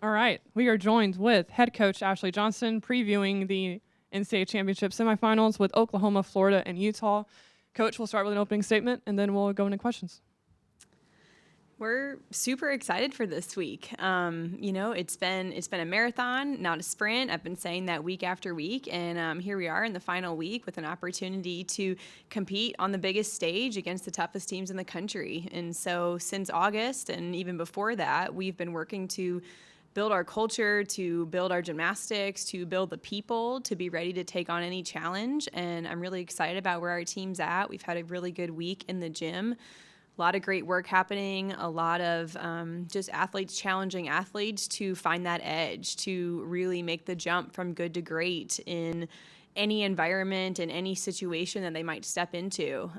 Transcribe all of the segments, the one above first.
All right, we are joined with head coach Ashley Johnston previewing the NCAA championship semifinals with Oklahoma, Florida, and Utah. Coach, we'll start with an opening statement, and then we'll go into questions. We're super excited for this week. It's been a marathon, not a sprint. I've been saying that week after week, and here we are in the final week with an opportunity to compete on the biggest stage against the toughest teams in the country. And so since August and even before that, we've been working to build our culture, to build our gymnastics, to build the people, to be ready to take on any challenge. And I'm really excited about where our team's at. We've had a really good week in the gym. A lot of great work happening, a lot of just athletes challenging athletes to find that edge, to really make the jump from good to great in any environment, in any situation that they might step into.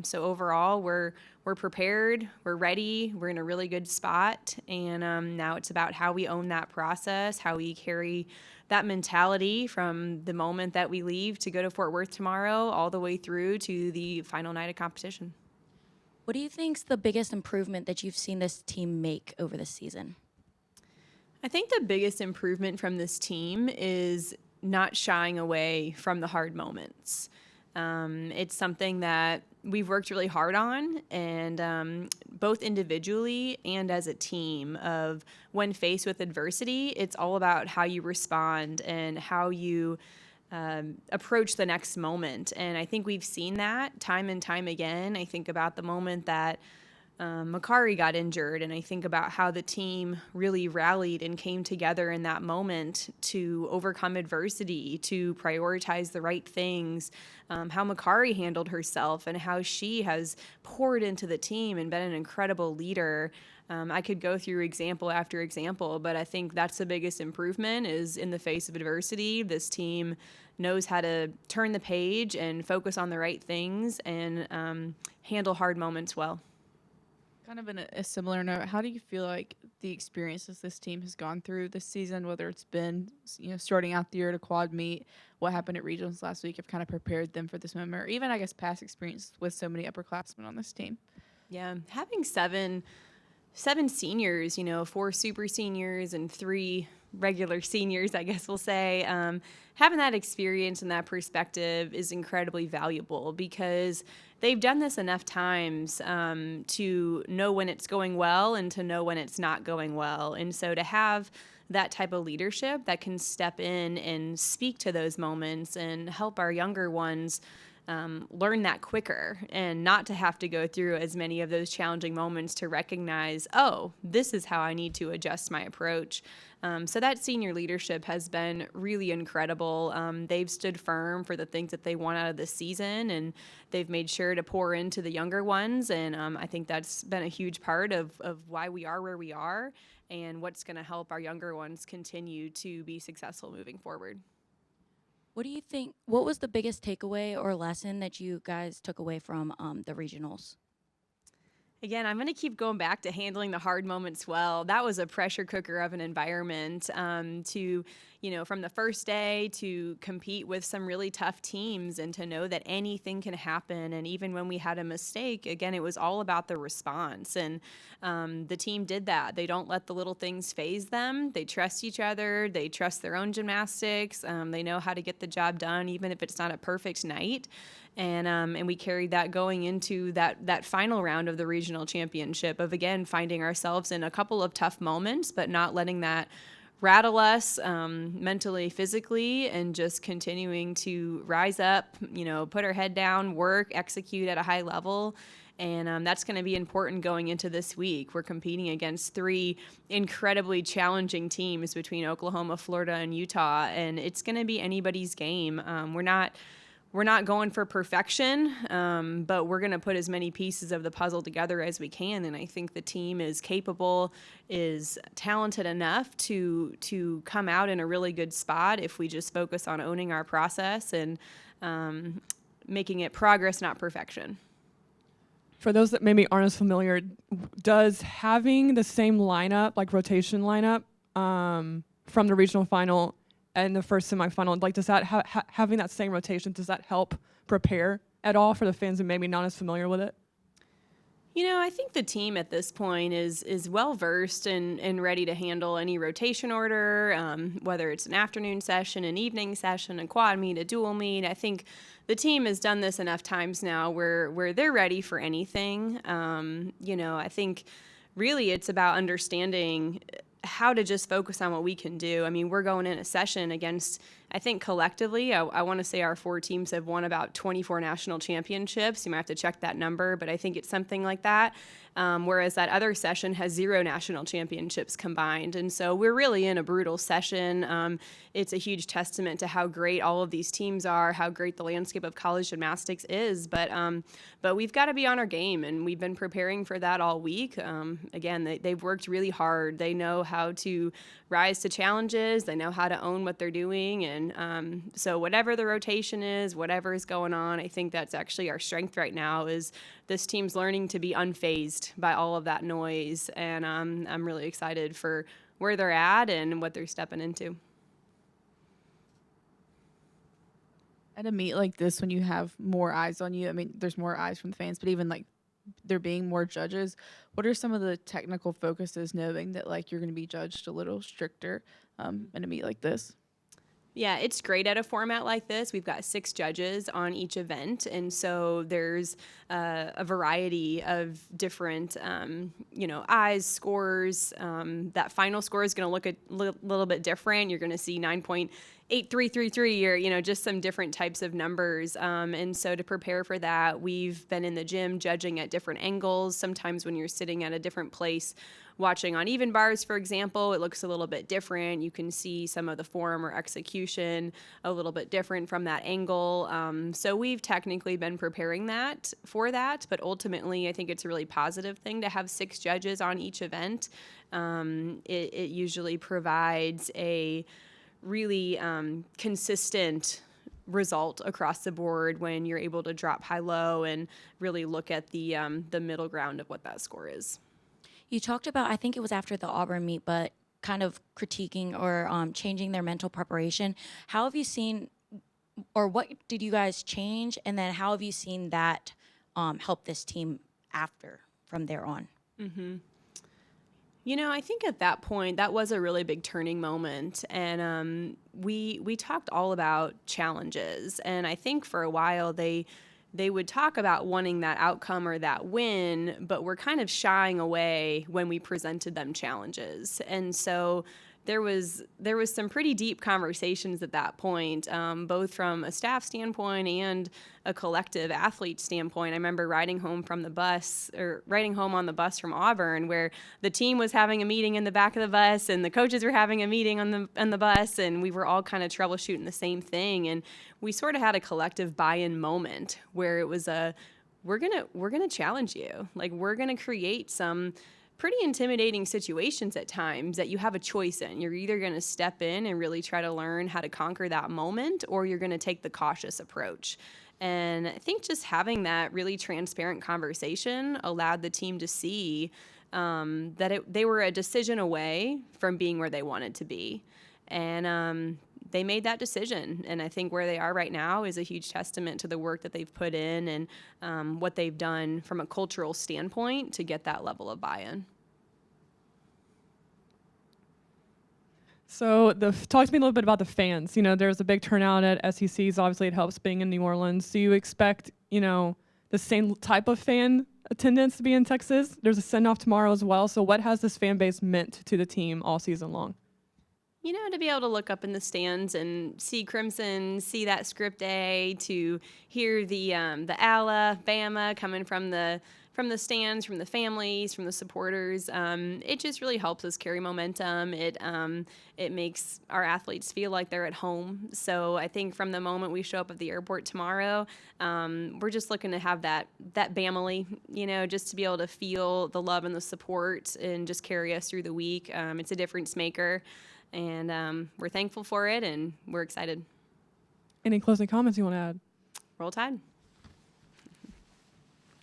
So overall, we're prepared, we're ready, we're in a really good spot, and now it's about how we own that process, how we carry that mentality from the moment that we leave to go to Fort Worth tomorrow all the way through to the final night of competition. What do you think's the biggest improvement that you've seen this team make over this season? I think the biggest improvement from this team is not shying away from the hard moments. It's something that we've worked really hard on, and both individually and as a team, of when faced with adversity, it's all about how you respond and how you approach the next moment. And I think we've seen that time and time again. I think about the moment that Makari got injured, and I think about how the team really rallied and came together in that moment to overcome adversity, to prioritize the right things, how Makari handled herself and how she has poured into the team and been an incredible leader. I could go through example after example, but I think that's the biggest improvement is in the face of adversity. This team knows how to turn the page and focus on the right things and handle hard moments well. Kind of in a similar note, how do you feel like the experiences this team has gone through this season, whether it's been, starting out the year at a quad meet, what happened at regionals last week, have kind of prepared them for this moment, or even, I guess, past experience with so many upperclassmen on this team? Yeah, having seven seniors, 4 super seniors and 3 regular seniors, I guess we'll say, having that experience and that perspective is incredibly valuable because they've done this enough times to know when it's going well and to know when it's not going well. And so to have that type of leadership that can step in and speak to those moments and help our younger ones learn that quicker and not to have to go through as many of those challenging moments to recognize, oh, this is how I need to adjust my approach. So that senior leadership has been really incredible. They've stood firm for the things that they want out of the season, and they've made sure to pour into the younger ones. And I think that's been a huge part of why we are where we are and what's going to help our younger ones continue to be successful moving forward. What do you think, what was the biggest takeaway or lesson that you guys took away from the regionals? Again, I'm going to keep going back to handling the hard moments well. That was a pressure cooker of an environment from the first day to compete with some really tough teams and to know that anything can happen. And even when we had a mistake, again, it was all about the response. And the team did that. They don't let the little things faze them. They trust each other. They trust their own gymnastics. They know how to get the job done, even if it's not a perfect night. And we carried that going into that final round of the regional championship of, again, finding ourselves in a couple of tough moments, but not letting that rattle us mentally, physically, and just continuing to rise up, put our head down, work, execute at a high level. And that's going to be important going into this week. We're competing against 3 incredibly challenging teams between Oklahoma, Florida, and Utah, and it's going to be anybody's game. We're not going for perfection, but we're going to put as many pieces of the puzzle together as we can. And I think the team is capable, is talented enough to come out in a really good spot if we just focus on owning our process and making it progress, not perfection. For those that maybe aren't as familiar, does having the same lineup, like rotation lineup, from the regional final and the first semifinal, like does that having that same rotation, does that help prepare at all for the fans who maybe not as familiar with it? I think the team at this point is well versed and ready to handle any rotation order, whether it's an afternoon session, an evening session, a quad meet, a dual meet. I think the team has done this enough times now where they're ready for anything. I think really it's about understanding how to just focus on what we can do. I mean, we're going in a session against, I think collectively, I want to say our 4 teams have won about 24 national championships. You might have to check that number, but I think it's something like that. Whereas that other session has 0 national championships combined. And so we're really in a brutal session. It's a huge testament to how great all of these teams are, how great the landscape of college gymnastics is. But we've got to be on our game, and we've been preparing for that all week. Again, they've worked really hard. They know how to rise to challenges. They know how to own what they're doing. And so whatever the rotation is, whatever is going on, I think that's actually our strength right now is this team's learning to be unfazed by all of that noise. And I'm really excited for where they're at and what they're stepping into. At a meet like this, when you have more eyes on you, I mean, there's more eyes from the fans, but even like there being more judges, what are some of the technical focuses knowing that like you're going to be judged a little stricter in a meet like this? Yeah, it's great at a format like this. We've got 6 judges on each event, and so there's a variety of different, eyes, scores. That final score is going to look a little bit different. You're going to see 9.8333 or, just some different types of numbers. And so to prepare for that, we've been in the gym judging at different angles. Sometimes when you're sitting at a different place, watching on even bars, for example, it looks a little bit different. You can see some of the form or execution a little bit different from that angle. So we've technically been preparing for that, but ultimately I think it's a really positive thing to have 6 judges on each event. It usually provides a really consistent result across the board when you're able to drop high-low and really look at the middle ground of what that score is. You talked about, I think it was after the Auburn meet, but kind of critiquing or changing their mental preparation. How have you seen, or what did you guys change? And then how have you seen that help this team from there on? Mm-hmm. I think at that point, that was a really big turning moment. And we talked all about challenges. And I think for a while, they would talk about wanting that outcome or that win, but we're kind of shying away when we presented them challenges. And so there was some pretty deep conversations at that point, both from a staff standpoint and a collective athlete standpoint. I remember riding home on the bus from Auburn, where the team was having a meeting in the back of the bus and the coaches were having a meeting on the bus, and we were all kind of troubleshooting the same thing. And we sort of had a collective buy-in moment where it was we're gonna challenge you. Like, we're gonna create some pretty intimidating situations at times that you have a choice in. You're either going to step in and really try to learn how to conquer that moment, or you're going to take the cautious approach. And I think just having that really transparent conversation allowed the team to see that they were a decision away from being where they wanted to be. And they made that decision. And I think where they are right now is a huge testament to the work that they've put in and what they've done from a cultural standpoint to get that level of buy-in. So talk to me a little bit about the fans. There's a big turnout at SECs. Obviously, it helps being in New Orleans. Do you expect, the same type of fan attendance to be in Texas? There's a send-off tomorrow as well. So what has this fan base meant to the team all season long? To be able to look up in the stands and see Crimson, see that script A, to hear the Alabama coming from the stands, from the families, from the supporters, it just really helps us carry momentum. It makes our athletes feel like they're at home. So I think from the moment we show up at the airport tomorrow, we're just looking to have that family, just to be able to feel the love and the support and just carry us through the week. It's a difference maker. And we're thankful for it, and we're excited. Any closing comments you want to add? Roll Tide.